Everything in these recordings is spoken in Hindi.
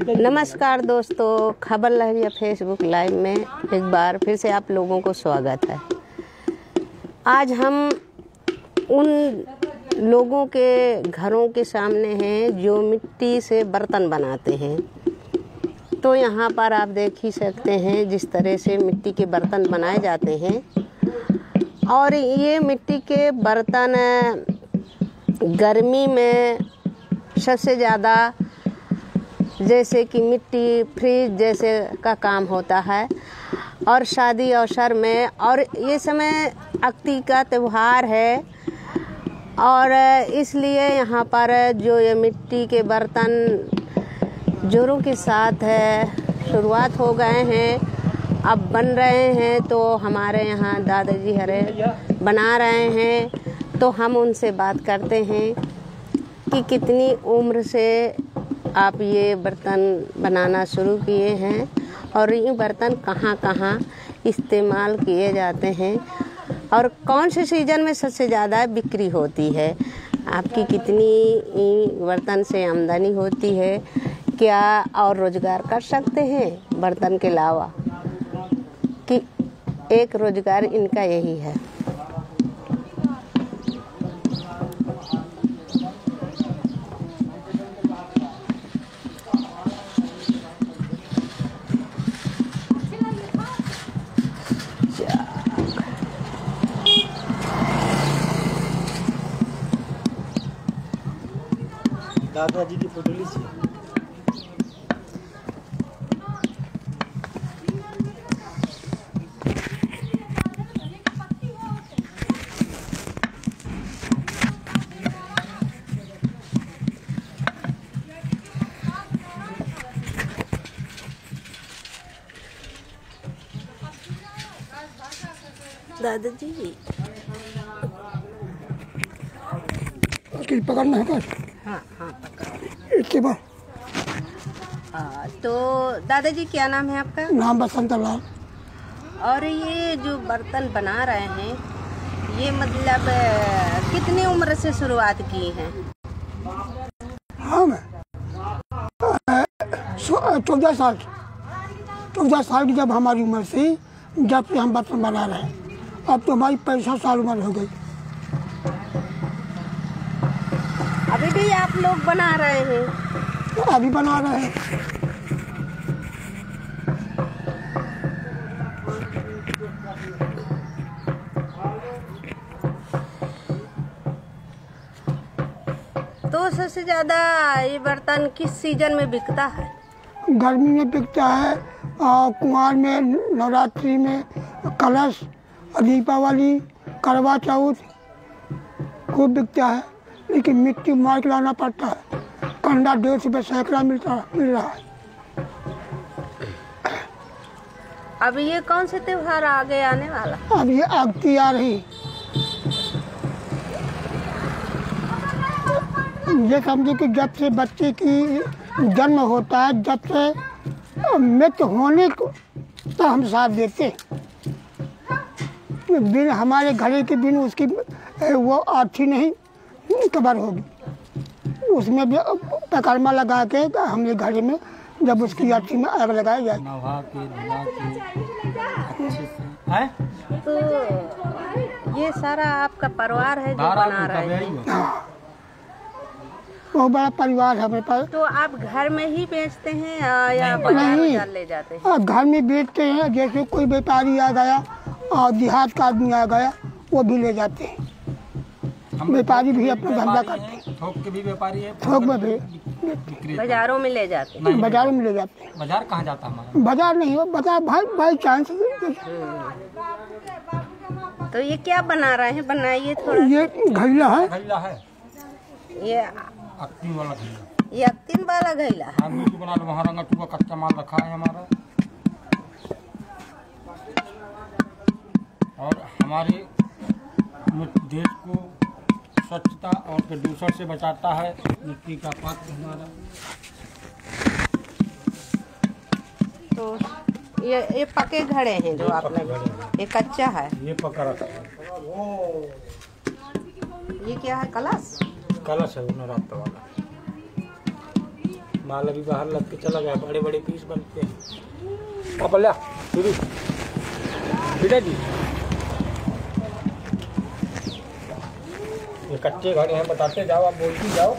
नमस्कार दोस्तों, खबर लहरिया फेसबुक लाइव में एक बार फिर से आप लोगों को स्वागत है। आज हम उन लोगों के घरों के सामने हैं जो मिट्टी से बर्तन बनाते हैं। तो यहाँ पर आप देख ही सकते हैं जिस तरह से मिट्टी के बर्तन बनाए जाते हैं। और ये मिट्टी के बर्तन गर्मी में सबसे ज़्यादा जैसे कि मिट्टी फ्रिज जैसे का काम होता है, और शादी अवसर में, और ये समय अक्ति का त्यौहार है और इसलिए यहाँ पर जो ये मिट्टी के बर्तन जोरों के साथ है शुरुआत हो गए हैं, अब बन रहे हैं। तो हमारे यहाँ दादाजी हरे बना रहे हैं, तो हम उनसे बात करते हैं कि कितनी उम्र से आप ये बर्तन बनाना शुरू किए हैं और ये बर्तन कहाँ कहाँ इस्तेमाल किए जाते हैं और कौन से सीज़न में सबसे ज़्यादा बिक्री होती है, आपकी कितनी बर्तन से आमदनी होती है, क्या और रोज़गार कर सकते हैं बर्तन के अलावा, कि एक रोज़गार इनका यही है। दादाजी की फोटो लीजिए। दादाजी पकड़ना है कर। हाँ इसके बाद तो दादाजी क्या नाम है आपका? नाम बसंत लाल। और ये जो बर्तन बना रहे हैं ये मतलब कितनी उम्र से शुरुआत की है? हम 14 साल की जब हमारी उम्र थी, जब से हम बर्तन बना रहे हैं। अब तो हमारी 65 साल उम्र हो गई। अभी भी आप लोग बना रहे हैं? तो अभी बना रहे हैं। तो सबसे ज्यादा ये बर्तन किस सीजन में बिकता है? गर्मी में बिकता है, कुमार में, नवरात्रि में, कलश, दीपावली, करवा चौथ खूब बिकता है। लेकिन मिट्टी मार के लाना पड़ता है। कंडा 150 रुपये सैकड़ा मिल रहा है। अब ये कौन से त्योहार आगे आने वाला? अब ये अगती आ रही, ये समझे कि जब से बच्चे की जन्म होता है, जब से मृत्यु होने को तो हम साथ देते। बिन हमारे घड़े के बिन उसकी वो आर्थी नहीं कबर होगी। उसमें भी पकड़मा लगा के हमने घड़े में जब उसकी आर्थी में आग लगाई जाए। तो ये सारा आपका परिवार है जो बना रहे हैं? हाँ, बहुत बड़ा परिवार है मेरे पास। तो आप घर में ही बेचते हैं या बाजार ले जाते हैं? घर में बेचते हैं। जैसे कोई व्यापारी आ गया और देहात का आदमी आ गया, वो भी ले जाते हैं। व्यापारी भी अपना धंधा करते हैं। थोक के भी व्यापारी है, थोक में भी बाजारों में ले जाते हैं? बाजारों में ले जाते हैं। बाजार कहाँ जाता हमारा? बाजार नहीं हो, बाजार भाई चांस। तो ये क्या बना रहे हैं, बनाइए थोड़ा। ये घैला है। घैला है, ये अक्तिन वाला घैला। ये अक्तिन वाला घैला है। हम मीठू बना लो, वहाँ रंगा टूका कच्चा माल रखा है हमारा। और हमारे देश को स्वच्छता और प्रदूषण से बचाता है मिट्टी का पात्र हमारा। तो ये पके घड़े हैं जो आपने, ये कच्चा है, ये पका रखा है। ये क्या है? कलश? कलश है नवरात्र वाला। माल अभी बाहर लग के चला गया, बड़े बड़े पीस बनते हैं। पापा ले शुरू बेटा जी, ये कच्चे घड़े हैं, बताते जाओ, आप बोलती जाओ।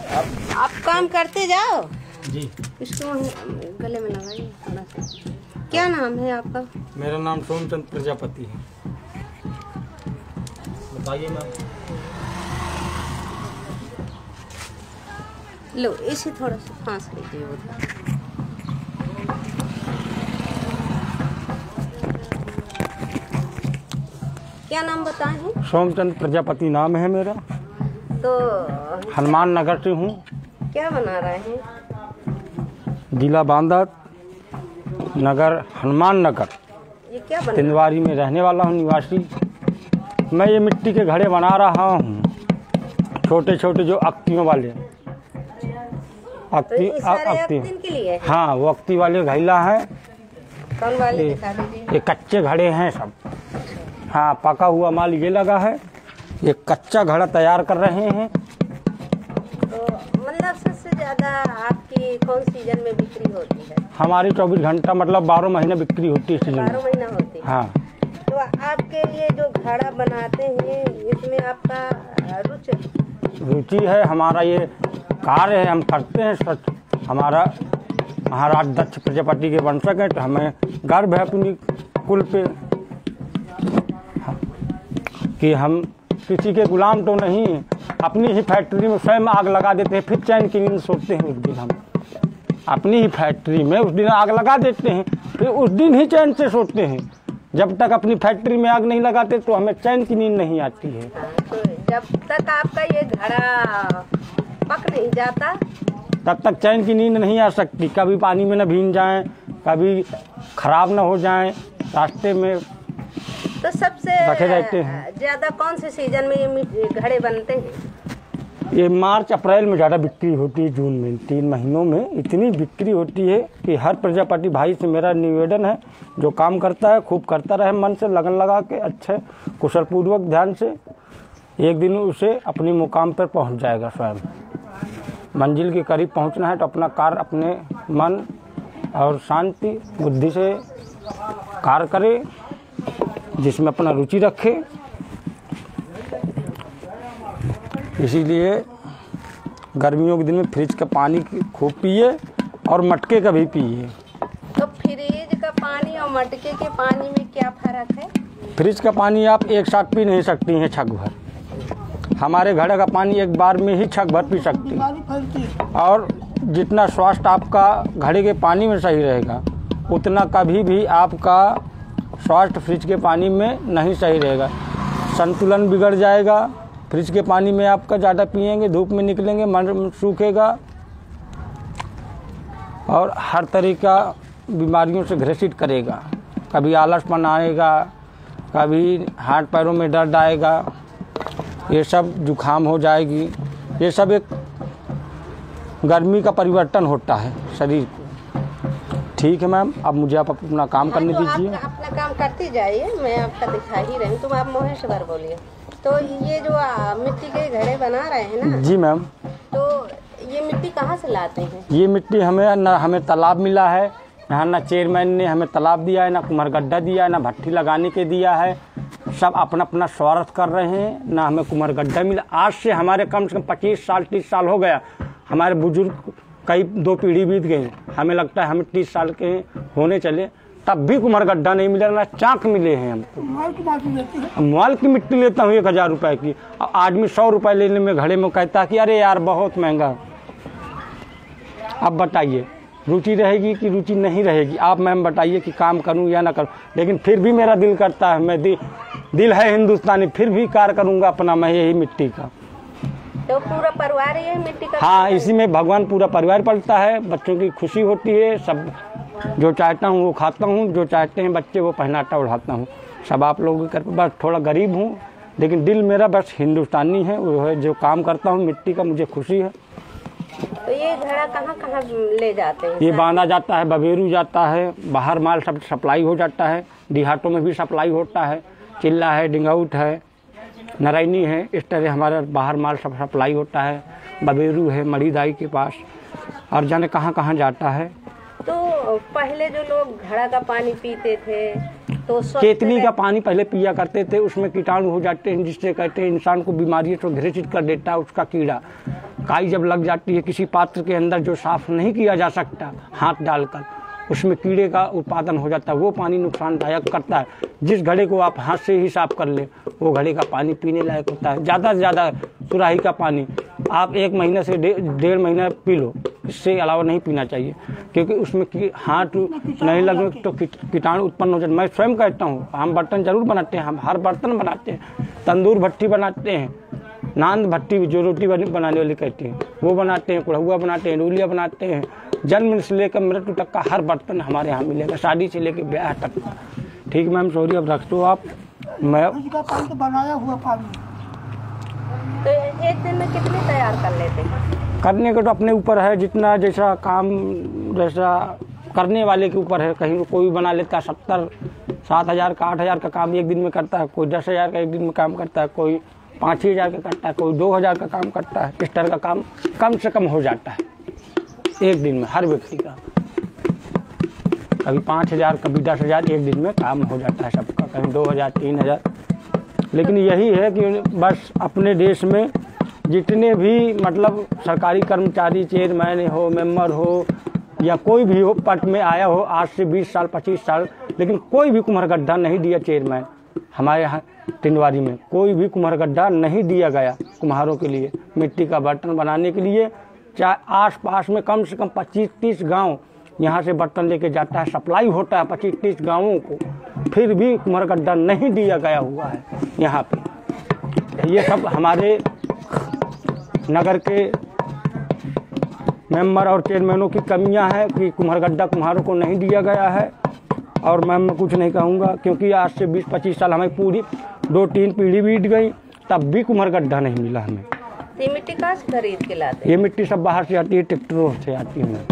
आप काम करते जाओ जी। इसको गले में लगाइए थोड़ा सा। क्या नाम है आपका? मेरा नाम सोमचंद प्रजापति है। बताइए मैम। लो इसे थोड़ा सा फांस लीजिए उधर। क्या नाम बताए हैं? सोमचंद प्रजापति नाम है मेरा। तो हनुमान नगर से हूँ। क्या बना रहे हैं? जिला बांदा, नगर हनुमान नगर, ये क्या बना? तिंदवारी में रहने वाला हूँ, निवासी। मैं ये मिट्टी के घड़े बना रहा हूँ, छोटे छोटे जो अक्तियों वाले। तो ये सारे अक्तिन के लिए? हाँ, वो अक्ति वाले घैला है। कौन वाले दिखा दीजिए। ये कच्चे घड़े हैं सब। हाँ, पका हुआ माल ये लगा है। ये कच्चा घड़ा तैयार कर रहे हैं। तो मतलब सबसे ज्यादा आपकी कौन सीजन में बिक्री होती है? हमारी 24 घंटा मतलब 12 महीने बिक्री होती है सीजन में। 12 महीना होती है। हाँ। तो आपके ये जो घड़ा बनाते हैं इसमें आपका रुचि है। हमारा ये कार्य है, हम करते हैं सच। हमारा महाराज दक्ष प्रजापति के वंशक हैं, तो हमें गर्व है अपनी कुल पे कि हम किसी के गुलाम तो नहीं, अपनी ही फैक्ट्री में स्वयं आग लगा देते हैं, फिर चैन की नींद सोते हैं। उस दिन हम अपनी ही फैक्ट्री में उस दिन आग लगा देते हैं, फिर उस दिन ही चैन से सोते हैं। जब तक अपनी फैक्ट्री में आग नहीं लगाते तो हमें चैन की नींद नहीं आती है। तो जब तक आपका ये घड़ा पक नहीं जाता तब तक चैन की नींद नहीं आ सकती। कभी पानी में न भीग जाएं, कभी खराब न हो जाएं रास्ते में। तो सबसे रखे रहते हैं। ज्यादा कौन से सीजन में ये घड़े बनते हैं? ये मार्च अप्रैल में ज़्यादा बिक्री होती है। जून में 3 महीनों में इतनी बिक्री होती है कि हर प्रजापति भाई से मेरा निवेदन है, जो काम करता है खूब करता रहे, मन से लगन लगा के अच्छे कुशल पूर्वक ध्यान से। एक दिन उसे अपनी मुकाम पर पहुंच जाएगा। स्वयं मंजिल के करीब पहुंचना है तो अपना कार्य अपने मन और शांति बुद्धि से कार्य करे, जिसमें अपना रुचि रखे। इसीलिए गर्मियों के दिन में फ्रिज का पानी खूब पिए और मटके का भी पिए। तो फ्रिज का पानी और मटके के पानी में क्या फर्क है? फ्रिज का पानी आप एक साथ पी नहीं सकती हैं छक भर। हमारे घड़े का पानी एक बार में ही छक भर पी सकती है। और जितना स्वास्थ्य आपका घड़े के पानी में सही रहेगा, उतना कभी भी आपका स्वास्थ्य फ्रिज के पानी में नहीं सही रहेगा। संतुलन बिगड़ जाएगा। फ्रिज के पानी में आपका ज़्यादा पिएंगे, धूप में निकलेंगे, मन सूखेगा और हर तरह का बीमारियों से ग्रसित करेगा। कभी आलसपन आएगा, कभी हाथ पैरों में दर्द आएगा, ये सब जुखाम हो जाएगी। ये सब एक गर्मी का परिवर्तन होता है शरीर को। ठीक है मैम, अब मुझे आप अपना काम करने दीजिए। आप अपना काम करते जाइए, मैं आपका दिखा ही रही हूँ। तुम आप मोहे से बार बोलिए। तो ये जो मिट्टी के घड़े बना रहे हैं ना? जी मैम। तो ये मिट्टी कहाँ से लाते हैं? ये मिट्टी हमें तालाब मिला है। यहाँ ना चेयरमैन ने हमें तालाब दिया है, ना कुम्हारगड्ढा दिया है, ना भट्ठी लगाने के दिया है। सब अपना अपना स्वार्थ कर रहे हैं। ना हमें कुम्हारगड्ढा मिला। आज से हमारे कम से कम 25 साल 30 साल हो गया। हमारे बुजुर्ग कई 2 पीढ़ी बीत गई। हमें लगता है हमें 30 साल के होने चले, तब भी कुम्हारगड्ढा नहीं मिला, ना चाक मिले हैं हमको। माल की मिट्टी लेता हूँ 1000 रुपए की। आदमी 100 रुपए लेने में घड़े में कहता है कि अरे यार बहुत महंगा। अब बताइए रुचि रहेगी कि रुचि नहीं रहेगी? आप मैम बताइए कि काम करूं या ना करूं। लेकिन फिर भी मेरा दिल करता है, मैं दिल है हिंदुस्तानी, फिर भी कार्य करूंगा अपना मैं यही मिट्टी का। तो पूरा परिवार ये मिट्टी का? हाँ, इसी में भगवान पूरा परिवार पलता है। बच्चों की खुशी होती है। सब जो चाहता हूँ वो खाता हूँ, जो चाहते हैं बच्चे वो पहनाता उड़ाता हूँ। सब आप लोगों के बस थोड़ा गरीब हूँ, लेकिन दिल मेरा बस हिंदुस्तानी है। वो है जो काम करता हूँ मिट्टी का, मुझे खुशी है। तो ये घड़ा कहाँ कहाँ ले जाते हैं? ये बांधा जाता है, बबेरू जाता है, बाहर माल सब सप्लाई हो जाता है। देहातों में भी सप्लाई होता है। चिल्ला है, डिंगाउट है, नारायणी है, इस तरह हमारा बाहर माल सब सप्लाई होता है। बबेरू है मड़ीदाई के पास, और जाने कहाँ कहाँ जाता है। तो पहले जो लोग घड़ा का पानी पीते थे तो केतली का पानी पहले पिया करते थे, उसमें कीटाणु हो जाते हैं, जिससे कहते हैं इंसान को बीमारी तो घृषित कर देता है उसका कीड़ा। काई जब लग जाती है किसी पात्र के अंदर जो साफ नहीं किया जा सकता हाथ डालकर, उसमें कीड़े का उत्पादन हो जाता है, वो पानी नुकसानदायक करता है। जिस घड़े को आप हाथ से ही साफ कर ले वो घड़े का पानी पीने लायक होता है। ज़्यादा से ज़्यादा सुराही का पानी आप 1 महीने से 1.5 महीना पी लो, इससे अलावा नहीं पीना चाहिए, क्योंकि उसमें हाथ नहीं लगने तो कीटाणु उत्पन्न हो जाते। मैं स्वयं कहता हूँ, हम बर्तन जरूर बनाते हैं, हम हर बर्तन बनाते हैं, तंदूर भट्टी बनाते हैं, नान भट्टी जो रोटी बनाने वाली कहते हैं वो बनाते हैं, कुड़हुआ बनाते हैं, रोलियाँ बनाते हैं। जन्म से लेकर मृत्यु तक का हर बर्तन हमारे यहाँ मिलेगा, शादी से लेकर ब्याह तक। ठीक मैम, सॉरी, अब रख दो आप। मैं तो बनाया हुआ पानी तो एक दिन में कितने तैयार कर लेते हैं? करने का तो अपने ऊपर है, जितना जैसा काम जैसा करने वाले के ऊपर है। कहीं कोई बना लेता 7,000 का 8,000 का काम एक दिन में करता है, कोई 10,000 का एक दिन में काम करता है, कोई 5,000 का करता है, कोई 2,000 का काम करता है। इस तरह का काम कम से कम हो जाता है एक दिन में हर व्यक्ति का। कभी 5,000 कभी 10,000 एक दिन में काम हो जाता है सबका, कहीं 2,000 3,000। लेकिन यही है कि बस अपने देश में जितने भी मतलब सरकारी कर्मचारी, चेयरमैन हो, मेंबर हो या कोई भी हो पद में आया हो आज से 20 साल 25 साल, लेकिन कोई भी कुम्हार गड्ढा नहीं दिया चेयरमैन। हमारे यहाँ टिंडवारी में कोई भी कुम्हार गड्ढा नहीं दिया गया कुम्हारों के लिए मिट्टी का बर्तन बनाने के लिए। चाहे आस पास में कम से कम 25-30 गाँव यहाँ से बर्तन लेके जाता है, सप्लाई होता है 25-30 गाँवों को, फिर भी कुम्हार गड्ढा नहीं दिया गया हुआ है यहाँ पे। ये सब हमारे नगर के मेंबर और चेयरमैनों की कमियां हैं कि कुम्हार गड्ढा कुम्हारों को नहीं दिया गया है। और मैं कुछ नहीं कहूँगा, क्योंकि आज से 20-25 साल हमें पूरी 2-3 पीढ़ी बीत गई, तब भी कुम्हार गड्ढा नहीं मिला हमें। ये मिट्टी कहाँ से खरीद के लाते? ये मिट्टी सब बाहर से आती है, ट्रैक्टरों से आती है।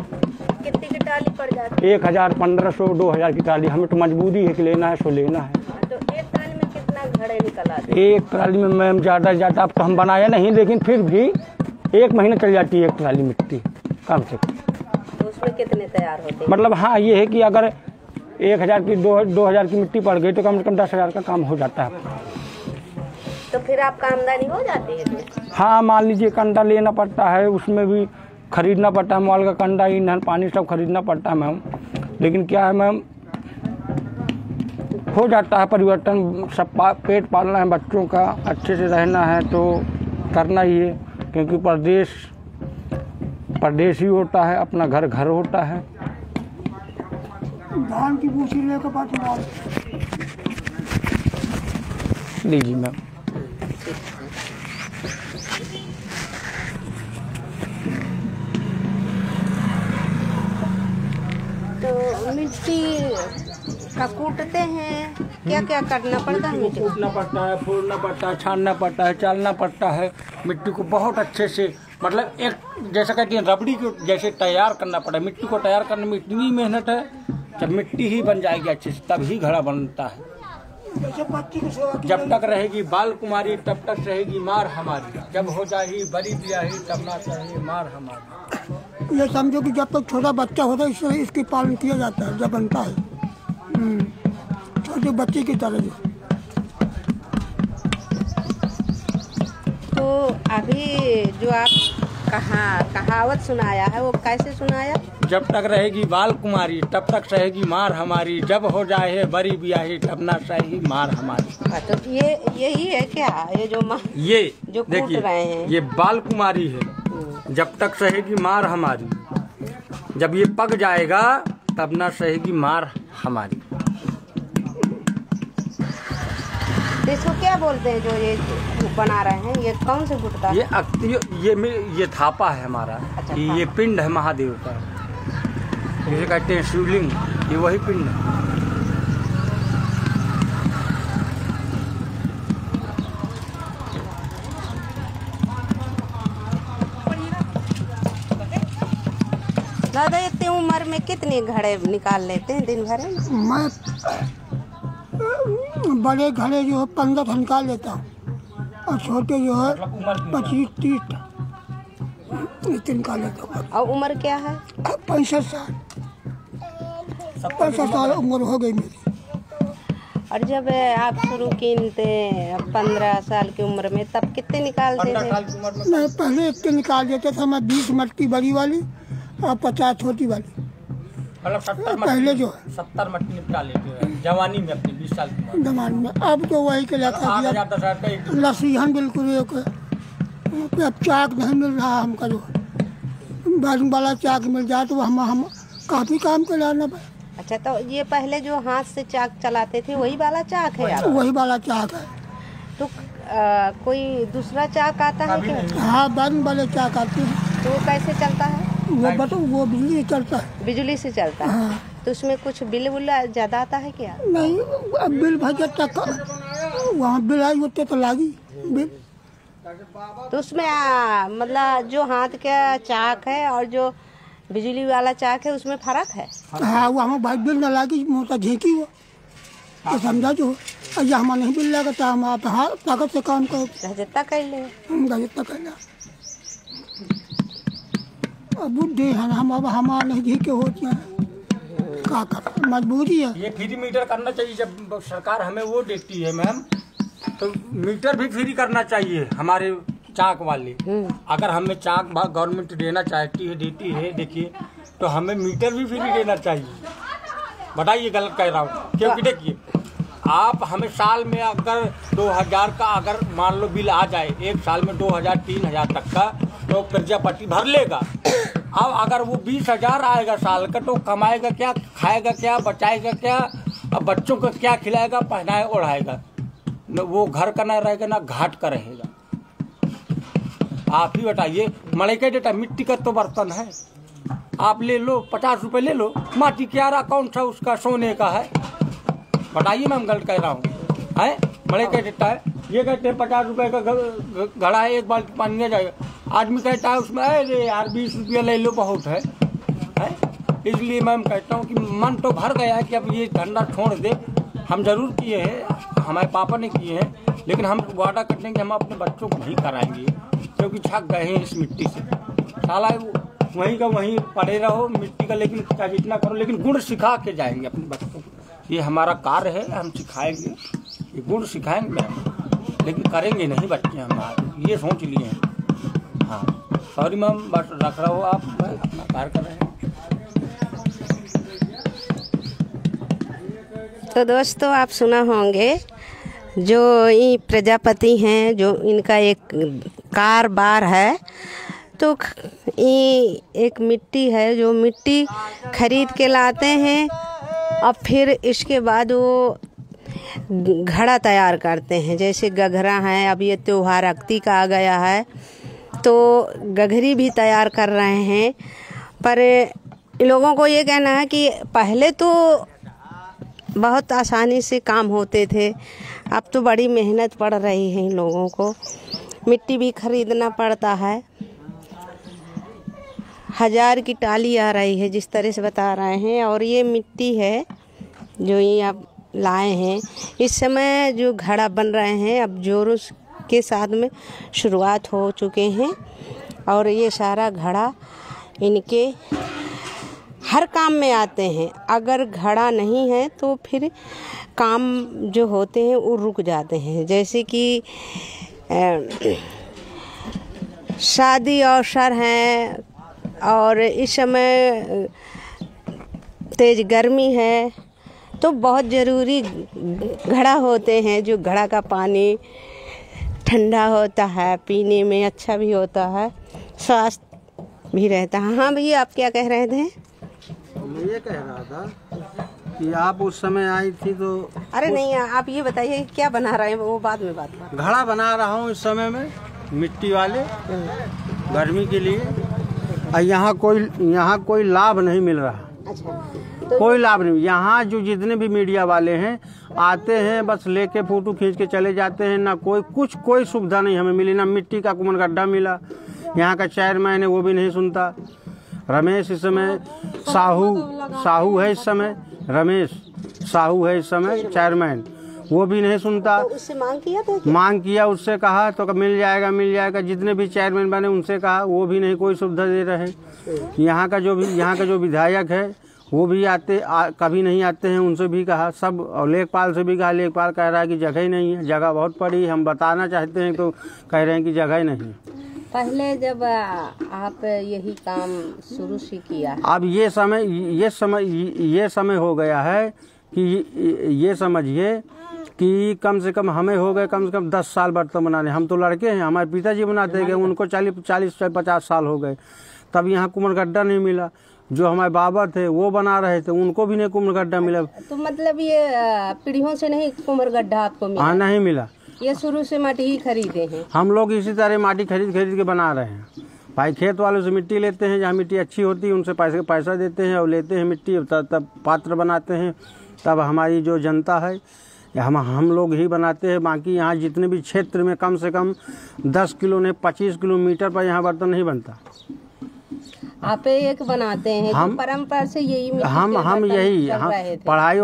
कितनी की टाली पड़ जाती है? 1,000 1,500 2,000 की टाली। हमें तो मजबूरी है कि लेना है सो लेना है। तो एक ट्राली में कितना घड़े निकल आते हैं? एक ट्राली में मैम ज़्यादा से ज़्यादा, अब तो हम बनाया नहीं, लेकिन फिर भी 1 महीना चल जाती है एक ट्राली मिट्टी कम से कम। तो उसमें कितने तैयार होते हैं? मतलब हाँ ये है कि अगर 1,000 की 2,000 की मिट्टी पड़ गई तो कम से कम 10,000 का काम हो जाता है। तो फिर आपका आमदनी हो जाती है? हाँ, मान लीजिए कंडा लेना पड़ता है, उसमें भी खरीदना पड़ता है, माल का कंडा, ईंधन, पानी सब खरीदना पड़ता है मैम। लेकिन क्या है मैम, हो जाता है परिवर्तन। सब पेट पालना है, बच्चों का अच्छे से रहना है तो करना ही है, क्योंकि परदेश ही होता है, अपना घर घर होता है। धान की बूसी लेकर पाती लीजिए मैम। तो मिट्टी का कूटते हैं, क्या क्या करना पड़ता है? मिट्टी कूटना पड़ता है, फोड़ना पड़ता है, छानना पड़ता है, चालना पड़ता है। मिट्टी को बहुत अच्छे से, मतलब एक जैसा कहते हैं रबड़ी को जैसे तैयार करना पड़ता है। मिट्टी को तैयार करने में इतनी मेहनत है, जब मिट्टी ही बन जाएगी अच्छे से तब ही घड़ा बनता है। जब तक रहेगी बाल कुमारी तब तक रहेगी मार हमारी, जब हो जाएगी बड़ी ब्याही तब ना सहे मार हमारी। ये समझो कि जब तक छोटा बच्चा होता है इस तरह इसकी पालन किया जाता है, जब बनता है छोटे बच्चे की तरह। तो अभी जो आप कहावत सुनाया है वो कैसे सुनाया? जब तक रहेगी बाल कुमारी तब तक सहेगी मार हमारी, जब हो जाए बड़ी ब्याही तब ना सहेगी मार हमारी। तो ये यही है क्या? ये जो कूट रहे हैं ये बाल कुमारी है। जब तक सहेगी मार हमारी, जब ये पक जाएगा तब ना सहेगी मार हमारी। इसको क्या बोलते हैं जो ये बना रहे हैं? ये कौन से गुटका? ये थापा है हमारा। अच्छा, ये पिंड है महादेव का, जिसे कहते हैं शिवलिंग, ये वही पिंड है। दादा इतनी उम्र में कितने घड़े निकाल लेते हैं दिन भर में? मैं बड़े घड़े जो है 15 निकाल लेता हूँ और छोटे जो है 25-30। मिट्टी निकाल लेता हूँ। और उम्र क्या है? 65 साल 65 साल उम्र हो गई मेरी। और जब आप शुरू की थे 15 साल की उम्र में, तब कितने निकालते थे? मैं पहले इतने निकाल देता था, मैं 20 मट्टी बड़ी वाली और 50 छोटी वाली। मतलब 70 पहले जो 70 मट्टी निपटा लेते हैं जवानी में अपनी 20 साल की उम्र। जमान में। अब तो वही के लगा लसीहन बिल्कुल एक, अब चाक नहीं मिल रहा हमका, जो बाजू वाला चाक मिल जाए तो हम काफ़ी काम कर लाना भाई। अच्छा, तो ये पहले जो हाथ से चाक चलाते थे वही वाला चाक है आप? वही वाला चाक है। तो कोई दूसरा चाक आता है क्या? हाँ, बाजू वाले चाक आते हैं। तो वो कैसे चलता है? वो बिजली से चलता है। बिजली से चलता है। हाँ। तो उसमें कुछ बिल ज्यादा आता है क्या? नहीं, अब बिल भजत तक वहाँ बिल आई होते तो लागी बिल। तो उसमें मतलब जो हाथ का चाक है और जो बिजली वाला चाक है उसमें फर्क है? हाँ, वहाँ भाई बिल न लागी, मोटा झेंकी वो तो समझा जो। या हमारा नहीं बिल लगा तो हम आप हाँ ताकत से काम करो, जितना कर ले जितना कर ले। अब बुढ़े हैं हम, अब हमारा नहीं झेंके होती हैं, क्या कर मजबूरी है। ये फ्री मीटर करना चाहिए। जब सरकार हमें वो देती है मैम, तो मीटर भी फ्री करना चाहिए हमारे चाक वाले। अगर हमें चाक गवर्नमेंट देना चाहती है, देती है, देखिए, तो हमें मीटर भी फ्री देना चाहिए। बताइए गलत कह रहा हूँ? क्योंकि देखिए, आप हमें साल में अगर 2000 का अगर मान लो बिल आ जाए, एक साल में 2000-3000 तक का, तो प्रजापति भर लेगा। अब अगर वो 20,000 आएगा साल का, तो कमाएगा क्या, खाएगा क्या, बचाएगा क्या, अब बच्चों को क्या खिलाएगा, पहनाएगा, ओढ़ाएगा? न वो घर का ना रहेगा ना घाट का रहेगा। आप ही बताइए। मड़े के बेटा मिट्टी का तो बर्तन है, आप ले लो, 50 रुपए ले लो। माटी क्यारा कौन सा उसका सोने का है? बताइए मैम, गलत कह रहा हूँ? है मड़े के देता है, ये कहते हैं 50 रुपए का घड़ा है, एक बाल्टी पानी नहीं जाएगा। आदमी कहता है उसमें अरे यार 20 रुपया ले लो, बहुत है? इसलिए मैम कहता हूँ कि मन तो भर गया है कि अब ये धंधा छोड़ दे। हम जरूर किए हैं, हमारे पापा ने किए हैं, लेकिन हम वादा करते हैं कि हम अपने बच्चों को नहीं कराएंगे, क्योंकि छक गए हैं इस मिट्टी से। साला वहीं का वहीं पड़े रहो मिट्टी का, लेकिन जितना करो, लेकिन गुण सिखा के जाएंगे अपने बच्चों को। ये हमारा कार्य है, हम सिखाएंगे, ये गुण सिखाएंगे मैम, लेकिन करेंगे नहीं बच्चे हमारे, ये सोच लिए हैं। हाँ सॉरी मैम, बस रख रहा हो आप, अपना कार्य कर रहे हैं। तो दोस्तों, आप सुना होंगे जो ये प्रजापति हैं, जो इनका एक कारोबार है। तो ये एक मिट्टी है, जो मिट्टी खरीद के लाते हैं और फिर इसके बाद वो घड़ा तैयार करते हैं। जैसे गघरा है, अब ये त्योहार अक्ति का आ गया है, तो गघरी भी तैयार कर रहे हैं। पर लोगों को ये कहना है कि पहले तो बहुत आसानी से काम होते थे, अब तो बड़ी मेहनत पड़ रही है इन लोगों को, मिट्टी भी खरीदना पड़ता है। 1000 की टाली आ रही है, जिस तरह से बता रहे हैं। और ये मिट्टी है जो ये आप लाए हैं, इस समय जो घड़ा बन रहे हैं, अब जोरों के साथ में शुरुआत हो चुके हैं। और ये सारा घड़ा इनके हर काम में आते हैं। अगर घड़ा नहीं है तो फिर काम जो होते हैं वो रुक जाते हैं। जैसे कि शादी अवसर हैं, और इस समय तेज गर्मी है, तो बहुत ज़रूरी घड़ा होते हैं। जो घड़ा का पानी ठंडा होता है, पीने में अच्छा भी होता है, स्वास्थ्य भी रहता है। हाँ भैया, आप क्या कह रहे थे? मैं ये कह रहा था कि आप उस समय आई थी तो। अरे नहीं, आप ये बताइए क्या बना रहे हैं, वो बाद में बात कर। घड़ा बना रहा हूँ इस समय में, मिट्टी वाले, गर्मी के लिए। यहाँ कोई लाभ नहीं मिल रहा। अच्छा, कोई लाभ नहीं। यहाँ जो जितने भी मीडिया वाले हैं आते हैं, बस लेके फोटो खींच के चले जाते हैं। ना कोई सुविधा नहीं हमें मिली, ना मिट्टी का कुमन गड्ढा मिला। यहाँ का चेयरमैन है वो भी नहीं सुनता। रमेश इस समय साहू है, इस समय रमेश साहू है इस समय चेयरमैन, वो भी नहीं सुनता। तो उससे मांग किया था क्या? मांग किया, उससे कहा तो मिल जाएगा। जितने भी चेयरमैन बने उनसे कहा, वो भी नहीं कोई सुविधा दे रहे। यहाँ का जो विधायक है वो भी कभी नहीं आते हैं, उनसे भी कहा सब, और लेखपाल से भी कहा। लेखपाल कह रहा है कि जगह ही नहीं है, जगह बहुत पड़ी, हम बताना चाहते हैं तो कह रहे हैं कि जगह ही नहीं है। पहले जब आप यही काम शुरू से किया, अब ये समय हो गया है कि ये समझिए कि कम से कम हमें हो गए कम से कम 10 साल बर्तन बनाने। हम तो लड़के हैं, हमारे पिताजी बनाते गए, उनको 40-50 साल हो गए, तब यहाँ कुम्हारगड्ढा नहीं मिला। जो हमारे बाबा थे वो बना रहे थे, उनको भी नहीं कुम्हारगड्ढा मिला। तो मतलब ये पीढ़ियों से नहीं कुम्हारगड्ढा आपको मिला? हाँ, नहीं मिला। ये शुरू से माटी ही खरीदे हैं? हम लोग इसी तरह माटी खरीद के बना रहे हैं। भाई खेत वालों से मिट्टी लेते हैं, जहाँ मिट्टी अच्छी होती है उनसे पैसा देते हैं और लेते हैं मिट्टी, तब पात्र बनाते हैं। तब हमारी जो जनता है हम लोग ही बनाते हैं। बाकी यहाँ जितने भी क्षेत्र में कम से कम 10 किलो ने 25 किलोमीटर पर यहाँ बर्तन नहीं बनता। आप एक बनाते हैं? हम परंपरा से यही हम यही पढ़ाई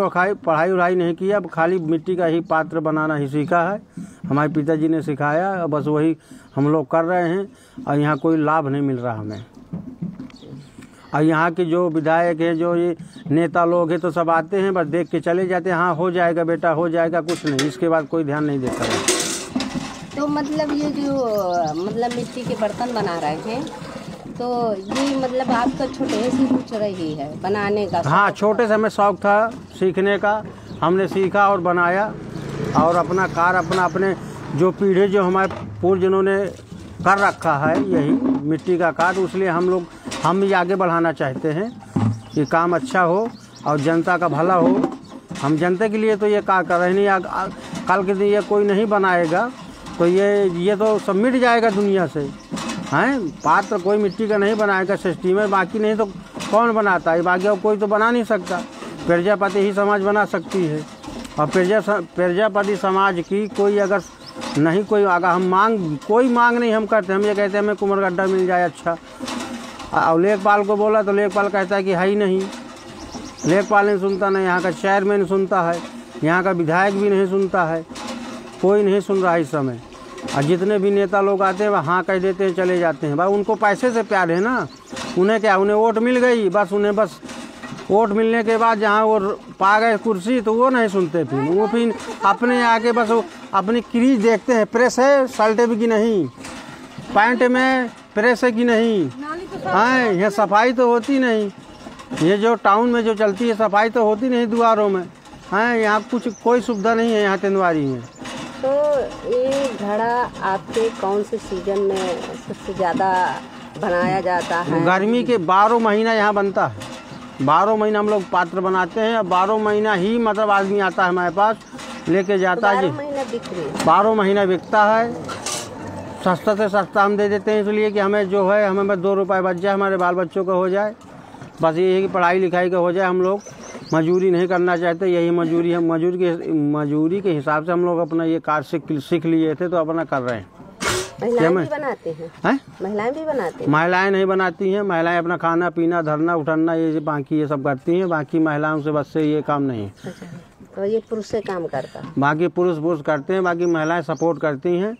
उढ़ाई नहीं किया, अब खाली मिट्टी का ही पात्र बनाना ही सीखा है। हमारे पिताजी ने सिखाया, बस वही हम लोग कर रहे हैं और यहाँ कोई लाभ नहीं मिल रहा हमें। और यहाँ के जो विधायक हैं, जो ये नेता लोग हैं, तो सब आते हैं, बस देख के चले जाते हैं। हाँ, हो जाएगा बेटा, हो जाएगा, कुछ नहीं, इसके बाद कोई ध्यान नहीं देता है। तो मतलब ये जो मिट्टी के बर्तन बना रहे हैं, तो ये मतलब आपका छोटे से रुचि रही है बनाने का? हाँ, छोटे से हमें शौक था सीखने का, हमने सीखा और बनाया। और अपना कार्य अपने जो पीढ़ी जो हमारे पूर्वजों ने कर रखा है यही मिट्टी का कार्य, इसलिए हम भी आगे बढ़ाना चाहते हैं कि काम अच्छा हो और जनता का भला हो। हम जनता के लिए तो ये कार्य कर रहे हैं। कल के दिन ये कोई नहीं बनाएगा तो ये तो सब मिट जाएगा दुनिया से, हैं। पात्र कोई मिट्टी का नहीं बनाएगा, सिस्टम है, बाकी नहीं तो कौन बनाता है? बाकी और कोई तो बना नहीं सकता। प्रजापति ही समाज बना सकती है। और प्रजापति समाज की कोई अगर हम कोई मांग नहीं हम करते, हम ये कहते हैं हमें कुम्हारगड्ढा मिल जाए अच्छा। और लेखपाल को बोला तो लेखपाल कहता है कि है ही नहीं। लेखपाल नहीं सुनता, नहीं यहाँ का चेयरमैन सुनता है, यहाँ का विधायक भी नहीं सुनता है, कोई नहीं सुन रहा इस समय। और जितने भी नेता लोग आते हैं वह हाँ कह देते हैं, चले जाते हैं। भाई उनको पैसे से प्यार है ना, उन्हें क्या, उन्हें वोट मिल गई, बस वोट मिलने के बाद जहाँ वो पा गए कुर्सी तो वो नहीं सुनते। फिर अपने आके बस वो अपनी क्रीज देखते हैं, प्रेस है शर्ट भी कि नहीं, पैंट में प्रेस है कि नहीं, हाँ, यहाँ सफाई तो होती नहीं। ये जो टाउन में जो चलती है सफाई तो होती नहीं द्वारों में, हाँ, यहाँ कोई सुविधा नहीं है यहाँ तेंदुआरी में। तो ये घड़ा आपके कौन से सीजन में सबसे ज़्यादा बनाया जाता है? गर्मी के 12 महीना यहाँ बनता है। 12 महीना हम लोग पात्र बनाते हैं। 12 महीना ही मतलब आदमी आता है हमारे पास लेके जाता है। 12 महीना बिक रही है? 12 महीना बिकता है। सस्ता से सस्ता हम दे देते हैं, इसलिए कि हमें जो है हमें बस 2 रुपये बच जाए, हमारे बाल बच्चों का हो जाए, बस ये है कि पढ़ाई लिखाई का हो जाए। हम लोग मजदूरी नहीं करना चाहते, यही मजदूरी है। मजदूरी के हिसाब से हम लोग अपना ये कार्य सीख लिए थे तो अपना कर रहे हैं। महिलाएं भी बनाते हैं? महिलाएं भी बनाती हैं? महिलाएं नहीं बनाती हैं। महिलाएं अपना खाना पीना धरना उठना ये बाकी ये सब करती हैं। बाकी महिलाओं से बस से ये काम नहीं है। अच्छा, तो ये पुरुष से काम करता है? बाकी पुरुष करते हैं, बाकी महिलाएं सपोर्ट करती हैं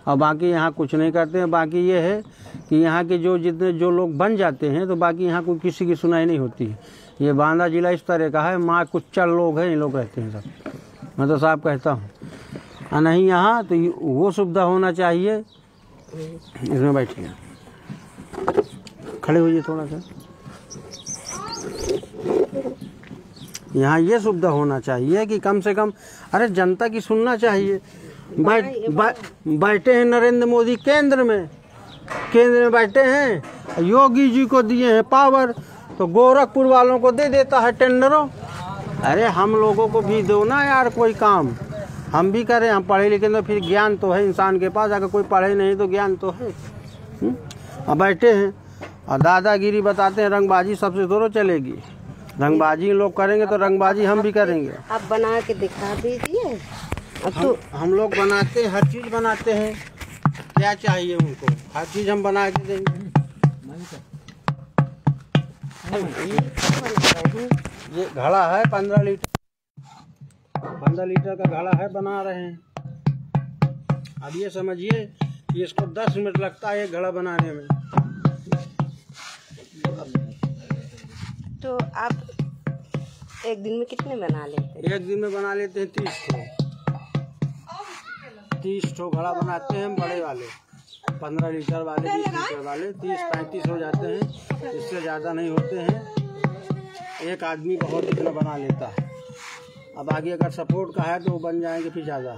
और बाकी यहाँ कुछ नहीं करते हैं। बाकी ये है कि यहाँ के जो लोग बन जाते हैं तो बाकी यहाँ कोई किसी की सुनाई नहीं होती है। ये बांदा जिला इस तरह का है, माँ कुचल लोग हैं, ये लोग रहते हैं सब, मैं तो साहब कहता हूँ। नहीं यहाँ तो वो सुविधा होना चाहिए। इसमें बैठिए, खड़े होइए थोड़ा सा। यहाँ ये सुविधा होना चाहिए कि कम से कम अरे जनता की सुनना चाहिए। बैठे हैं नरेंद्र मोदी केंद्र में बैठे हैं, योगी जी को दिए हैं पावर, तो गोरखपुर वालों को दे देता है टेंडरों। अरे हम लोगों को भी दो ना यार कोई काम, हम भी करें। हम पढ़े लिखे तो फिर ज्ञान तो है इंसान के पास, अगर कोई पढ़े नहीं तो ज्ञान तो है। अब बैठे हैं और दादागिरी बताते हैं, रंगबाजी सबसे थोड़ा चलेगी। रंगबाजी लोग करेंगे तो रंगबाजी हम भी करेंगे। आप बना के दिखा दीजिए। हम लोग बनाते हैं, हर चीज़ बनाते हैं। क्या चाहिए उनको, हर चीज़ हम बना के देंगे। ये घड़ा है 15 लीटर। 15 लीटर का घड़ा है, बना रहे हैं। अब ये समझिए कि इसको 10 मिनट लगता है एक घड़ा बनाने में। तो आप एक दिन में कितने बना लेते हैं? एक दिन में बना लेते हैं 30 ठो घड़ा बनाते हैं हम, बड़े वाले 15 लीटर वाले, 20 लीटर वाले 30-35 हो जाते हैं, इससे ज़्यादा नहीं होते हैं। एक आदमी बहुत इतना बना लेता है। अब आगे अगर सपोर्ट का है तो वो बन जाएंगे फिर ज़्यादा,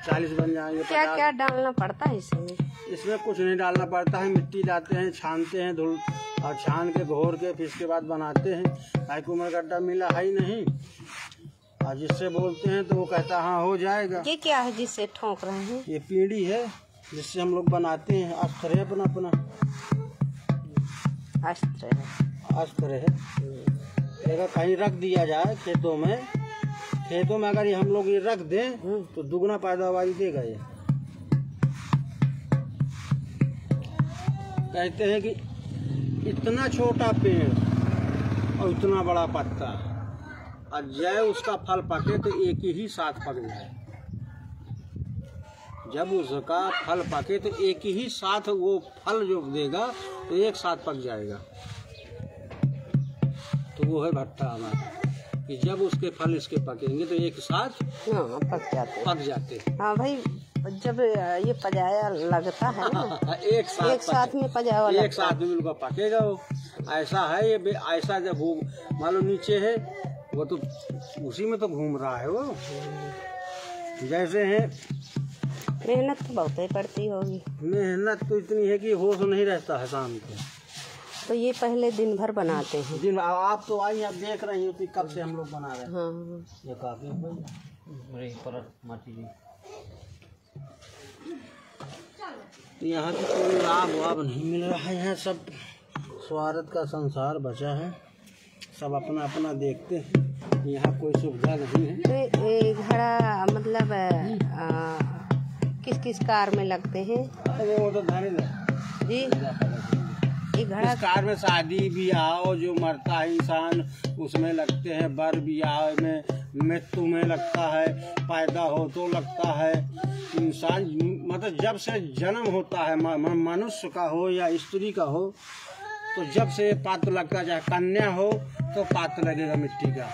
40 बन जाएंगे। क्या क्या डालना पड़ता है इसमें? इसमें कुछ नहीं डालना पड़ता है, मिट्टी लाते हैं, छानते हैं, धुल और छान के घोर के फिर इसके बाद बनाते हैं। भाई कुमरगड्ढा मिला है ही नहीं, और जिससे बोलते हैं तो वो कहता हाँ हो जाएगा। ये क्या है जिससे ठोक रहे हैं? ये पीढ़ी है जिससे हम लोग बनाते हैं। अस्त्र है अपना अपना, अस्त्र है। अगर कहीं रख दिया जाए खेतों में अगर ये हम लोग ये रख दें तो दुगना पैदावारी देगा। ये कहते हैं कि इतना छोटा पेड़ और इतना बड़ा पत्ता, और जय उसका फल पके तो एक ही साथ पक जाए। जब उसका फल पके तो एक ही साथ वो फल जो देगा तो एक साथ पक जाएगा। तो वो है भट्टा हमारा, कि जब उसके फल इसके पकेंगे तो एक साथ पक जाते। हाँ भाई, जब ये पजाया लगता है ना एक साथ में पजाया लगता है, एक साथ में बिल्कुल पकेगा वो। ऐसा है ये, ऐसा जब वो मान लो नीचे है वो तो उसी में तो घूम रहा है वो। जैसे है मेहनत तो बहुत ही पड़ती होगी। मेहनत तो इतनी है कि होश नहीं रहता है शाम को। तो ये पहले दिन भर बनाते हैं? दिन आप तो आई आप देख रही होती कब से हम लोग बना रहे हैं। हाँ। ये काफी तो यहाँ पे कोई लाभ नहीं मिल रहा है। यहाँ सब स्वार्थ का संसार बचा है, सब अपना अपना देखते हैं, यहाँ कोई सुविधा नहीं है। तो ये घड़ा मतलब किस किस कार में लगते हैं? अरे वो तो धारे जी, ये घड़ा इस कार में शादी ब्याह जो मरता है इंसान उसमें लगते हैं, बर ब्याह में, मृत्यु में लगता है, पैदा हो तो लगता है। इंसान मतलब जब से जन्म होता है मनुष्य का हो या स्त्री का हो, तो जब से पात्र लगता है, चाहे कन्या हो तो पात्र लगेगा मिट्टी का,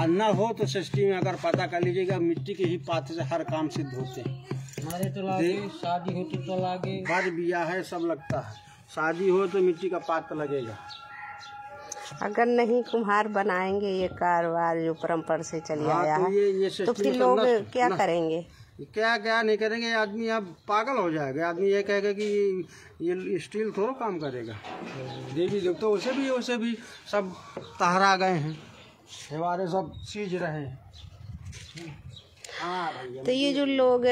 और न हो तो सृष्टि में अगर पता कर लीजिएगा मिट्टी के ही पात्र से हर काम सिद्ध होते हैं। हमारे तो लागे शादी होती तो लागे, बर ब्याह है सब लगता है, शादी हो तो मिट्टी का पात्र लगेगा। अगर नहीं कुम्हार बनाएंगे ये कारोबार जो परंपरा से चली आया तो है, तो फिर लोग क्या करेंगे? क्या नहीं करेंगे। आदमी अब पागल हो जाएगा। आदमी ये कहेगा कि ये स्टील थोड़ा काम करेगा। देवी देवता वैसे भी सब तहरा गए हैं, हमारे सब सीज रहे हैं। हाँ भैया, तो ये जो लोग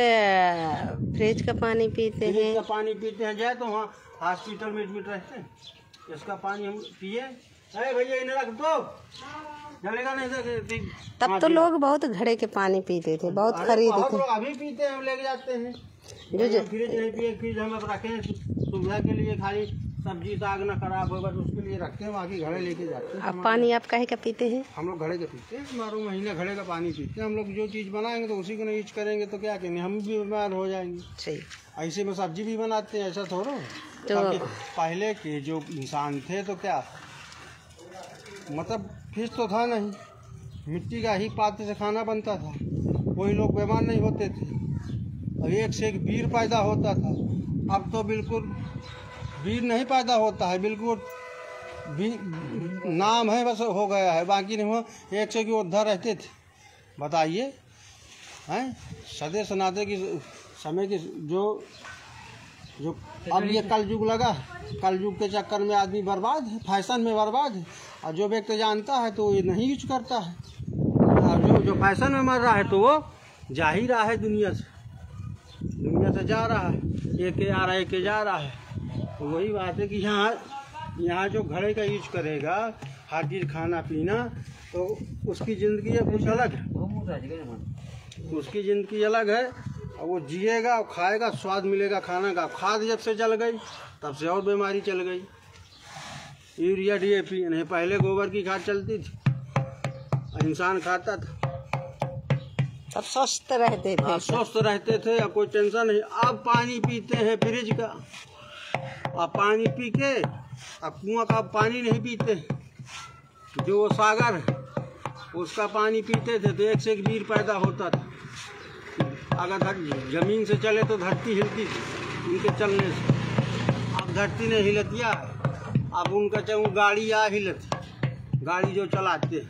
फ्रिज का पानी पीते हैं, फ्रिज का पानी पीते हैं, जाए तो वहाँ हॉस्पिटल में एडमिट रहते हैं, इसका पानी हम पिए। अरे भैया इन्हें रख दो, जलेगा नहीं। तब तो लोग बहुत घड़े के पानी पीते थे, बहुत खरीदते थे। अभी पीते हैं, हम लेके जाते हैं। जो फ्रिज नहीं पिए, फ्रिज हम अब रखे सुविधा के लिए, खाली सब्जी साग ना खराब हो बस उसके लिए रखते हैं, बाकी घड़े लेके जाते हैं। अब पानी आप काहे का पीते हैं? हम लोग घड़े का पीते हैं, 12 महीने घड़े का पानी पीते हैं। हम लोग जो चीज़ बनाएंगे तो उसी को नहीं यूज करेंगे तो क्या करेंगे, हम भी बीमार हो जाएंगे। सही। ऐसे में सब्जी भी बनाते हैं, ऐसा थोड़ा। तो पहले के जो इंसान थे तो क्या मतलब फ्रिज तो था नहीं, मिट्टी का ही पात्र से खाना बनता था, कोई लोग बीमार नहीं होते थे, और एक से एक वीर पैदा होता था। अब तो बिल्कुल वीर नहीं पैदा होता है, बिल्कुल नाम है बस हो गया है, बाकी नहीं हुआ। एक से एक योद्धा रहते थे, बताइए हैं। सदे सनाते की समय की जो अब ये कलयुग लगा, कलयुग के चक्कर में आदमी बर्बाद है, फैशन में बर्बाद है। और जो व्यक्ति जानता है तो ये नहीं यूज करता है, और जो फैशन में मर रहा है तो वो जा ही रहा है, दुनिया से जा रहा है, एक आ रहा है एक जा रहा है। तो वही बात है कि यहाँ जो घड़े का यूज करेगा हर चीज़ खाना पीना, तो उसकी ज़िंदगी कुछ अलग है, उसकी ज़िंदगी अलग है, और वो जिएगा और खाएगा, स्वाद मिलेगा खाना का। खाद जब से चल गई तब से और बीमारी चल गई। यूरिया DAP नहीं, पहले गोबर की खाद चलती थी, इंसान खाता था, तब स्वस्थ रहते थे। स्वस्थ रहते थे, अब कोई टेंशन नहीं। अब पानी पीते हैं फ्रिज का, अब पानी पी के अब कुआं का पानी नहीं पीते, जो सागर उसका पानी पीते थे तो एक से एक वीर पैदा होता था। अगर जमीन से चले तो धरती हिलती थी उनके चलने से, अब धरती ने हिलतिया है। अब उनका चाहे गाड़ी आ हिलत, गाड़ी जो चलाते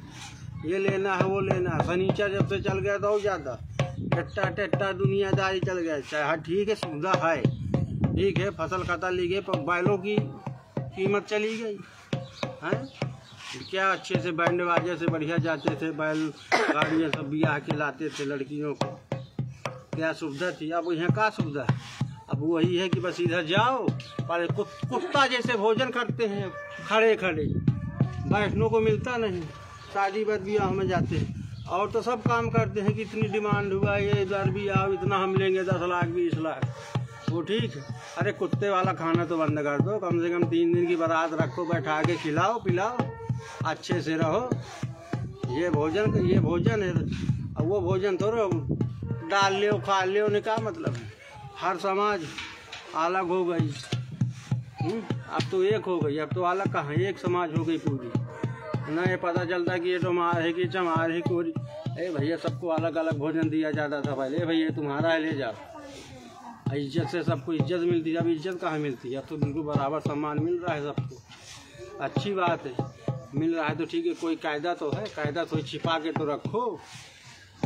ये लेना है वो लेना है। फर्नीचर जब से चल गया तो ज़्यादा टेट्टा दुनियादारी चल गया। चाहे हाँ ठीक है, सुविधा है, ठीक है, फसल कटा ली गई, पर बैलों की कीमत चली गई है। क्या अच्छे से बैंड बाजे से बढ़िया जाते थे बैल, गाड़ियाँ सब ब्याह के लाते थे लड़कियों को, क्या सुविधा थी। अब यहाँ का सुविधा है, अब वही है कि बस इधर जाओ, पर कुत्ता जैसे भोजन करते हैं, खड़े खड़े, बैठने को मिलता नहीं। शादी बद ब्याह में जाते हैं और तो सब काम करते हैं कि इतनी डिमांड हुआ, ये इधर भी आओ, इतना हम लेंगे, 10 लाख 20 लाख, वो ठीक है। अरे कुत्ते वाला खाना तो बंद कर दो, कम से कम 3 दिन की बारात रखो, बैठा के खिलाओ पिलाओ, अच्छे से रहो। ये भोजन है। अब वो भोजन थोड़ा डाल ले खा ले, उन्हें क्या मतलब है। हर समाज अलग हो गई, अब तो एक हो गई, अब तो अलग कहाँ, एक समाज हो गई पूरी। ना ये पता चलता कि ये तुम्हारा है कि चमार है कोई। भैया सबको अलग अलग भोजन दिया जाता था पहले, भैया तुम्हारा है ले जाओ। इज्जत से सबको इज्जत मिलती है, अब इज्जत कहाँ मिलती है। अब तो बिल्कुल बराबर सम्मान मिल रहा है सबको, अच्छी बात है, मिल रहा है तो ठीक है। कोई कायदा तो है, कायदा थोड़ी छिपा के तो रखो,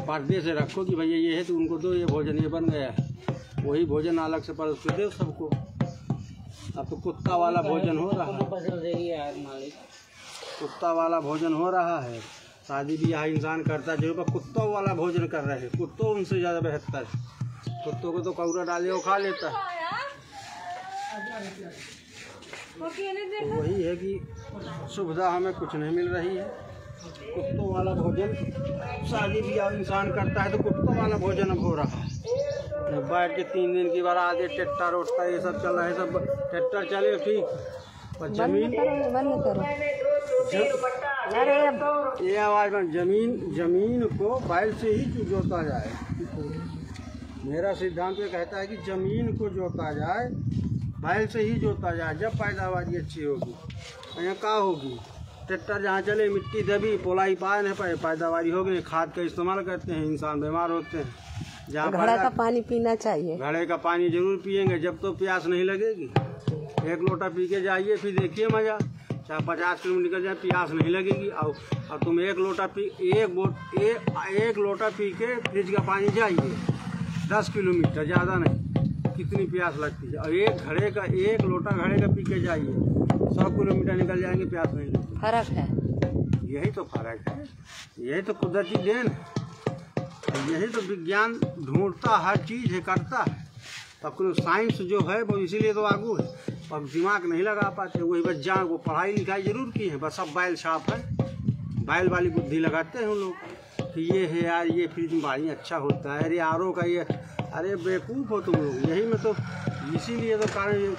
पर्दे से रखो कि भैया ये है तो उनको दो, ये भोजन ये बन गया है, वही भोजन अलग से परोस के दो सबको। अब तो कुत्ता वाला भोजन हो रहा है, कुत्ता वाला भोजन हो रहा है। शादी ब्याह इंसान करता जरूर, पर कुत्तों वाला भोजन कर रहे हैं। कुत्तों उनसे ज़्यादा बेहतर है, कुत्तों को तो कौरा डाले वो खा लेता है। तो वही है कि सुविधा हमें कुछ नहीं मिल रही है। कुत्तों वाला भोजन शादी ब्याह इंसान करता है तो कुत्तों वाला भोजन अब हो रहा है। बैठ के 3 दिन की बारात, टेट्टा रोटता ये सब चल रहा है, सब टेट्टा चले ठीक, पर जमीन ये आवाज में जमीन को बैल से ही जोता जाए। मेरा सिद्धांत ये कहता है कि जमीन को जोता जाए, बैल से ही जोता जाए, जब पैदावारी अच्छी होगी। यहाँ क्या होगी, ट्रैक्टर जहाँ चले मिट्टी दबी पोलाई पाए नहीं, पैदावारी हो गई, खाद का इस्तेमाल करते हैं, इंसान बीमार होते हैं। जहाँ घड़े का पानी पीना चाहिए, घड़े का पानी जरूर पियेंगे जब तो प्यास नहीं लगेगी। 1 लोटा पी के जाइए, फिर देखिए मजा, चाहे 50 किलोमीटर निकल जाए प्यास नहीं लगेगी। और तुम 1 लोटा पी के फ्रिज का पानी जाइए 10 किलोमीटर, ज़्यादा नहीं, कितनी प्यास लगती है। और एक लोटा घड़े का पी के जाइए 100 किलोमीटर निकल जाएंगे, प्यास नहीं लगती। फर्क है, यही तो फर्क है, यही तो कुदरती देन, यही तो विज्ञान ढूंढता हर चीज़ है, करता है। तो साइंस जो है वो इसीलिए तो आगू है, अब दिमाग नहीं लगा पाते। वही बच्चा वो पढ़ाई लिखाई जरूर की है, बस अब बैल छाप है, बैल वाली बुद्धि लगाते हैं उन लोग कि ये है यार, ये फ्रिज में पानी अच्छा होता है, अरे आरओ का ये, अरे बेवकूफ़ हो तुम लोग। यही में तो इसीलिए तो कारण ये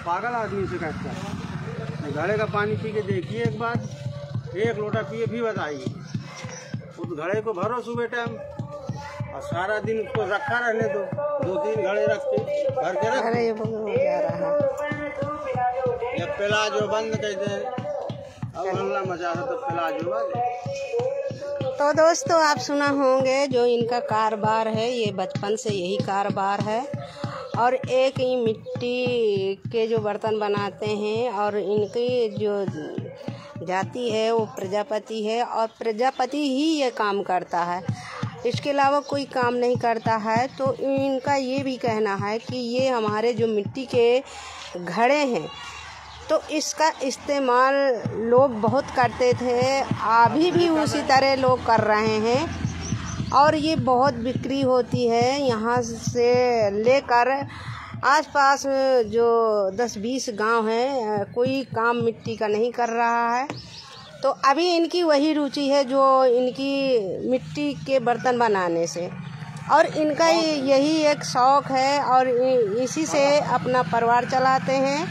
पागल आदमी से कहता है। घड़े का पानी पी के देखिए एक बार, 1 लोटा पिए भी बताइए, उस घड़े को भरो सुबह टाइम और सारा दिन उसको रखा रहने दो, 2-3 घड़े रख के भर के रख। अरे जा रहा जब पिलाजो बंद कहते हैं, अब हल्ला मचा रहा तो पिलाजो बंद। तो दोस्तों आप सुना होंगे जो इनका कारोबार है, ये बचपन से यही कारोबार है। और एक ही मिट्टी के जो बर्तन बनाते हैं, और इनकी जो जाति है वो प्रजापति है, और प्रजापति ही ये काम करता है, इसके अलावा कोई काम नहीं करता है। तो इनका ये भी कहना है कि ये हमारे जो मिट्टी के घड़े हैं तो इसका इस्तेमाल लोग बहुत करते थे, अभी भी उसी तरह लोग कर रहे हैं। और ये बहुत बिक्री होती है, यहाँ से लेकर आसपास जो 10-20 गांव हैं, कोई काम मिट्टी का नहीं कर रहा है। तो अभी इनकी वही रुचि है जो इनकी मिट्टी के बर्तन बनाने से, और इनका यही एक शौक़ है, और इसी से अपना परिवार चलाते हैं,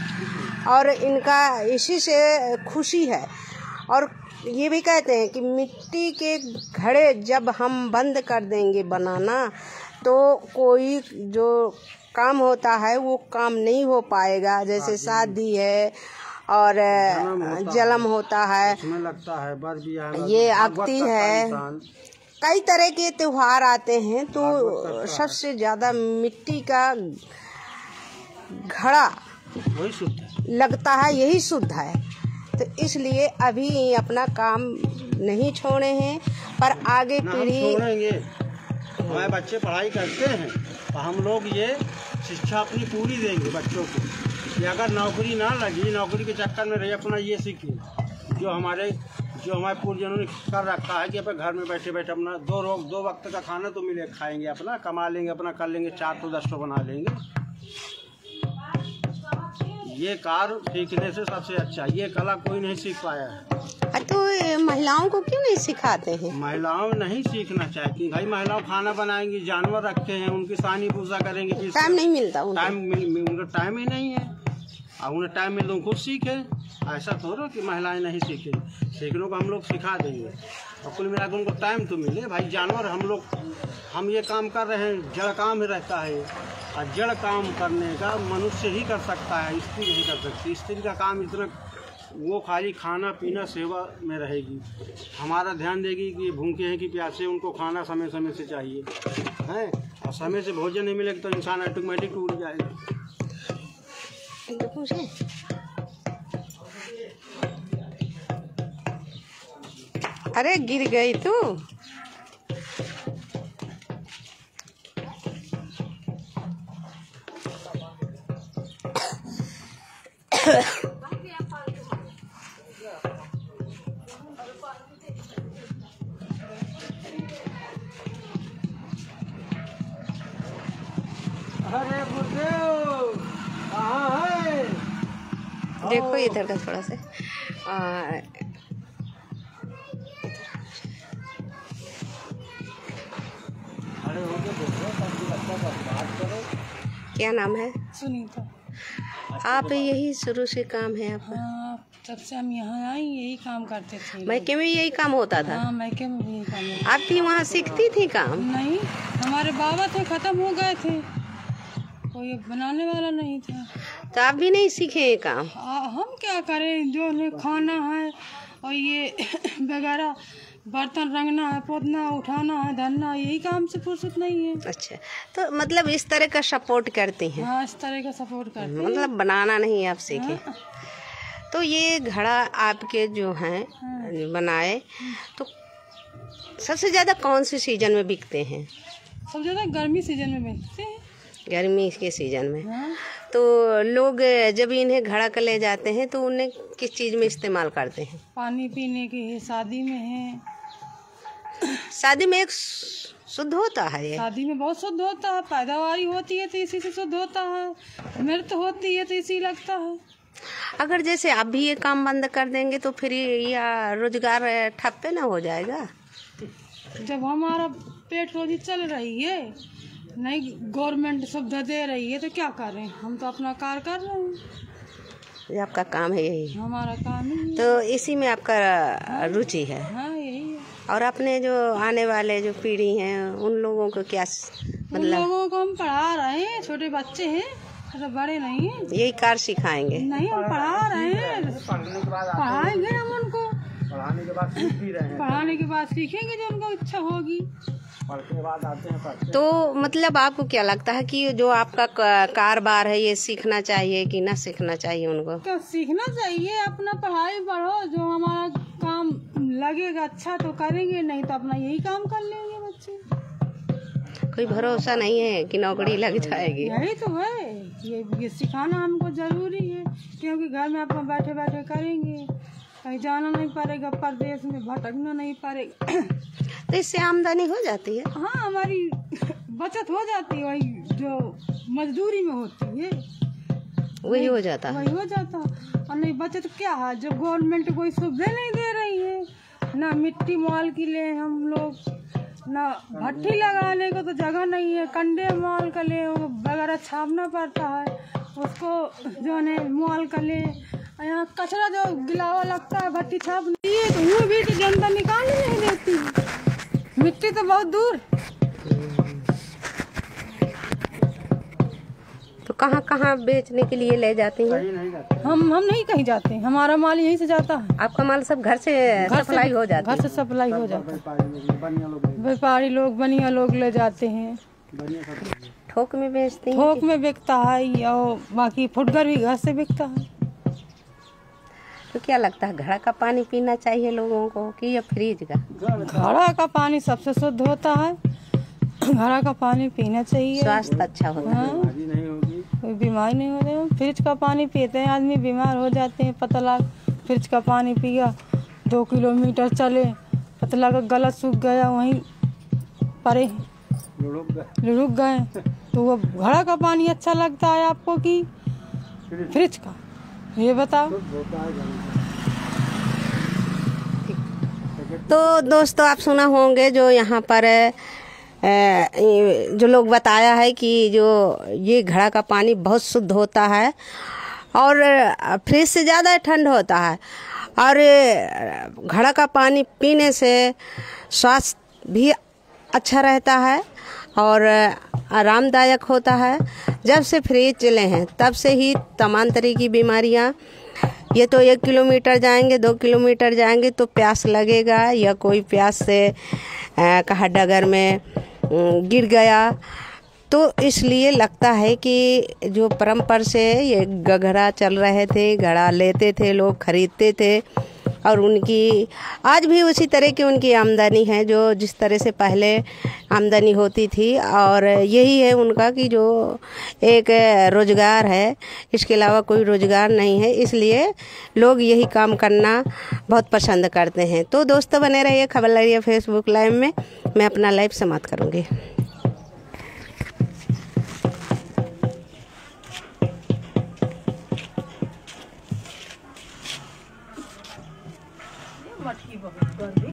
और इनका इसी से खुशी है। और ये भी कहते हैं कि मिट्टी के घड़े जब हम बंद कर देंगे बनाना तो कोई जो काम होता है वो काम नहीं हो पाएगा। जैसे शादी है और जन्म होता है, इसमें लगता है ये अगती है, कई तरह के त्योहार आते हैं, तो सबसे ज़्यादा मिट्टी का घड़ा वही शुद्ध है, लगता है, यही शुद्ध है। तो इसलिए अभी अपना काम नहीं छोड़े हैं, पर आगे पीढ़ी छोड़ेंगे। हमारे बच्चे पढ़ाई करते हैं तो हम लोग ये शिक्षा अपनी पूरी देंगे बच्चों को कि अगर नौकरी ना लगी, नौकरी के चक्कर में रही, अपना ये सीखिए जो हमारे पूर्वजों ने कर रखा है कि अपने घर में बैठे बैठे अपना दो वक्त का खाना तो मिले, खाएंगे, अपना कमा लेंगे, अपना कर लेंगे, 4 तो 10 तो बना लेंगे। ये कार्य सीखने से सबसे अच्छा, ये कला कोई नहीं सीख पाया है। तो महिलाओं को क्यों नहीं सिखाते हैं? महिलाओं नहीं सीखना चाहती भाई। महिलाओं खाना बनाएंगी, जानवर रखे हैं, उनकी सानी पूजा करेंगी, टाइम नहीं मिलता, उनका टाइम ही नहीं है। अब उन्हें टाइम मिले तो खुद सीखे, ऐसा थोड़ा कि महिलाएं नहीं सीखें, सीखने को हम लोग सिखा देंगे। और कुल मिलाकर उनको टाइम तो मिले भाई। जानवर हम ये काम कर रहे हैं, जड़ काम ही रहता है, और जड़ काम करने का मनुष्य ही कर सकता है, स्त्री नहीं कर सकती। स्त्री का काम इतना, वो खाली खाना पीना सेवा में रहेगी, हमारा ध्यान देगी कि भूखे हैं कि प्यासे, उनको खाना समय समय से चाहिए है, और समय से भोजन नहीं मिलेगा तो इंसान ऑटोमेटिक टूट जाएगा। अरे गिर गई तू। अरे गुरुदेव कहाँ है? देखो इधर का थोड़ा सा क्या नाम है? सुनीता। आप यही शुरू से काम है आपका? हाँ, जब से हम यहाँ आए यही काम करते थे। मैके में यही काम होता था? हाँ, मैके में यही काम होता। आप भी वहाँ सीखती थी काम? नहीं, हमारे बाबा थे, खत्म हो गए थे, कोई बनाने वाला नहीं था। तो आप भी नहीं सीखे ये काम? हम क्या करें, जो हमें खाना है और ये वगैरह बर्तन रंगना है, पोतना, उठाना है, धरना, यही काम से फुर्सत नहीं है। अच्छा, तो मतलब इस तरह का सपोर्ट करती हैं? हाँ, इस तरह का सपोर्ट करते हैं। मतलब बनाना नहीं आप सीखे? हाँ। तो ये घड़ा आपके जो हैं बनाए, तो सबसे ज़्यादा कौन से सीजन में बिकते हैं? सबसे ज़्यादा गर्मी सीजन में बिकते हैं। गर्मी के सीजन में? हाँ। तो लोग जब इन्हें घड़ा कर ले जाते हैं तो उन्हें किस चीज़ में इस्तेमाल करते हैं? पानी पीने के है, शादी में है। शादी में एक शुद्ध होता है ये? शादी में बहुत शुद्ध होता है, पैदावारी होती है तो इसी से शुद्ध होता है, मृत्यु होती है तो इसी लगता है। अगर जैसे आप भी ये काम बंद कर देंगे तो फिर या रोजगार ठप्पे ना हो जाएगा? जब हमारा पेट रोजी चल रही है, नहीं गवर्नमेंट सुविधा दे रही है, तो क्या करें, हम तो अपना कार्य कर रहे हैं। ये आपका काम है यही? हमारा काम ही तो इसी में आपका रुचि है? हाँ, यही है। और अपने जो आने वाले जो पीढ़ी हैं उन लोगों को क्या उन लोगों को हम पढ़ा रहे हैं, छोटे बच्चे हैं, तो बड़े नहीं हैं। यही कार्य सिखाएंगे? नहीं, हम पढ़ा रहे हैं, पढ़ाएंगे हम उनको, पढ़ाने के बाद सीख भी रहे हैं, पढ़ाने के बाद सीखेंगे जो उनको इच्छा होगी। पढ़ने के बाद आते हैं पढ़ते। तो मतलब आपको क्या लगता है कि जो आपका कारोबार है ये सीखना चाहिए कि ना सीखना चाहिए उनको? तो सीखना चाहिए, अपना पढ़ाई बढ़ो, जो हमारा काम लगेगा अच्छा तो करेंगे, नहीं तो अपना यही काम कर लेंगे बच्चे। कोई भरोसा नहीं है कि नौकरी लग जाएगी? यही तो है, ये सिखाना हमको जरूरी है, क्योंकि घर में अपना बैठे बैठे करेंगे, कहीं जाना नहीं पड़ेगा, परदेश में भटकना नहीं पड़ेगा। तो इससे आमदनी हो जाती है? हाँ, हमारी बचत हो जाती है, वही जो मजदूरी में होती है वही हो जाता है। वही हो जाता। और नहीं बचत क्या है, जब गवर्नमेंट कोई सुविधा नहीं दे रही है, ना मिट्टी मॉल के लिए हम लोग, ना भट्टी लगाने को तो जगह नहीं है, कंडे मॉल के लिए वगैरह छापना पड़ता है, उसको जो है मॉल के लिए और यहाँ कचरा जो गिलावा लगता है भट्टी छाप लिए तो वो भी तो जनता निकाल ही नहीं देती, मिट्टी तो बहुत दूर। तो कहाँ कहाँ बेचने के लिए ले जाती हैं? हम नहीं कहीं जाते, हमारा माल यहीं से जाता है। आपका माल सब घर से सप्लाई हो जाता है? घर से सप्लाई हो जाता है, व्यापारी लोग बनिया लोग ले जाते हैं, थोक में बेचते हैं? थोक में बिकता है और बाकी फुटकर भी घर से बिकता है। तो क्या लगता है, घड़ा का पानी पीना चाहिए लोगों को कि या फ्रिज का? घड़ा का पानी सबसे शुद्ध होता है, घड़ा का पानी पीना चाहिए, स्वास्थ्य अच्छा होता है। कोई बीमारी नहीं होती है। फ्रिज का पानी पीते हैं आदमी बीमार हो जाते हैं। पता लगा फ्रिज का पानी पिया, 2 किलोमीटर चले, पता लगा गला सूख गया, वहीं परे लुढ़क गए। तो वो घड़ा का पानी अच्छा लगता है आपको कि फ्रिज का, ये बताओ। तो दोस्तों आप सुना होंगे जो यहाँ पर जो लोग बताया है कि जो ये घड़ा का पानी बहुत शुद्ध होता है और फ्रिज से ज़्यादा ठंड होता है, और घड़ा का पानी पीने से स्वास्थ्य भी अच्छा रहता है और आरामदायक होता है। जब से फ्रिज चले हैं तब से ही तमाम तरह की बीमारियां, ये तो 1 किलोमीटर जाएंगे 2 किलोमीटर जाएंगे तो प्यास लगेगा, या कोई प्यास से कहा डगर में गिर गया, तो इसलिए लगता है कि जो परंपरा से ये घड़ा चल रहे थे, घड़ा लेते थे लोग, खरीदते थे, और उनकी आज भी उसी तरह की उनकी आमदनी है जो जिस तरह से पहले आमदनी होती थी। और यही है उनका कि जो एक रोजगार है, इसके अलावा कोई रोजगार नहीं है, इसलिए लोग यही काम करना बहुत पसंद करते हैं। तो दोस्तों बने रहिए खबर लहरिया फेसबुक लाइव में, मैं अपना लाइव समाप्त करूँगी।